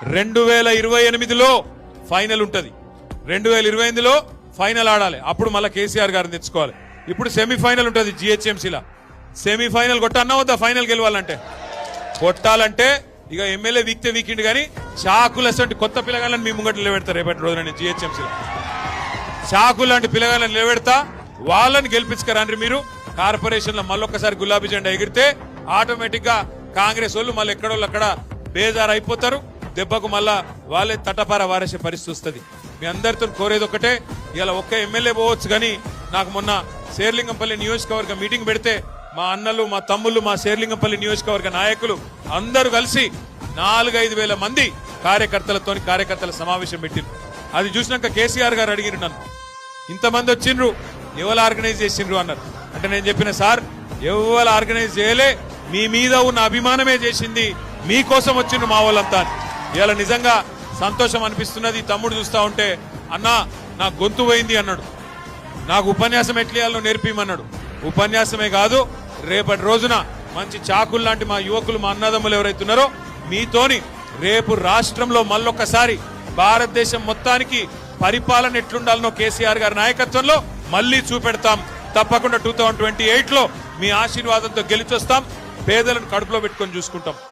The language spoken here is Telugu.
2028లో ఫైనల్ ఉంటది, 2028లో ఫైనల్ ఆడాలి. అప్పుడు మళ్ళీ కేసీఆర్ గారిని తెచ్చుకోవాలి. ఇప్పుడు సెమీఫైనల్ ఉంటది జిహెచ్ఎంసీలా. సెమీఫైనల్ కొట్టన్నా వద్దా? ఫైనల్ గెలవాలంటే కొట్టాలంటే ఇక ఎమ్మెల్యే వీక్తే వీకిండి కానీ చాకులు అసలు కొత్త పిల్లగాళ్ళని మీ ముంగట నిలబెడతారు. రేపటి రోజున జిహెచ్ఎంసీలో చాకులు లాంటి పిల్లగాళ్ళని నిలబెడతా, వాళ్ళని గెలిపించుకరండి. మీరు కార్పొరేషన్ లో మళ్ళొక్కసారి గులాబీ జెండా ఎగిరితే ఆటోమేటిక్ గా కాంగ్రెస్ వాళ్ళు మళ్ళీ ఎక్కడోళ్ళు అక్కడ బేజారు అయిపోతారు. దెబ్బకు మళ్ళా వాళ్ళే తటపార వారేసే పరిస్థితి వస్తుంది. మీ అందరితో కోరేది ఒకటే, ఇలా ఒక్క ఎమ్మెల్యే పోవచ్చు కానీ నాకు మొన్న శేర్లింగంపల్లి నియోజకవర్గ మీటింగ్ పెడితే మా అన్నలు, మా తమ్ముళ్ళు, మా శేర్లింగంపల్లి నియోజకవర్గ నాయకులు అందరూ కలిసి 4-5 వేల మంది కార్యకర్తల సమావేశం పెట్టిండ్రు. అది చూసినాక కేసీఆర్ గారు అడిగిరు నన్ను, ఇంతమంది వచ్చిండ్రు ఎవరు ఆర్గనైజ్ చేసిండ్రు అన్నారు. అంటే నేను చెప్పిన, సార్ ఎవరు ఆర్గనైజ్ చేయలే, మీ మీద ఉన్న అభిమానమే చేసింది, మీకోసం వచ్చిండ్రు మా వాళ్ళంతా. ఇవాళ నిజంగా సంతోషం అనిపిస్తున్నది. తమ్ముడు చూస్తా ఉంటే, అన్నా నా గొంతు పోయింది అన్నాడు. నాకు ఉపన్యాసం ఎట్లేయాలో నేర్పిమన్నాడు. ఉపన్యాసమే కాదు, రేపటి రోజున మంచి చాకులు లాంటి మా యువకులు, మా అన్నదమ్ములు ఎవరైతున్నారో మీతోని రేపు రాష్ట్రంలో మళ్ళొక్కసారి భారతదేశం మొత్తానికి పరిపాలన ఎట్లుండాలనో కేసీఆర్ గారి నాయకత్వంలో మళ్ళీ చూపెడతాం. తప్పకుండా 2028లో మీ ఆశీర్వాదంతో గెలిచొస్తాం. పేదలను కడుపులో పెట్టుకొని చూసుకుంటాం.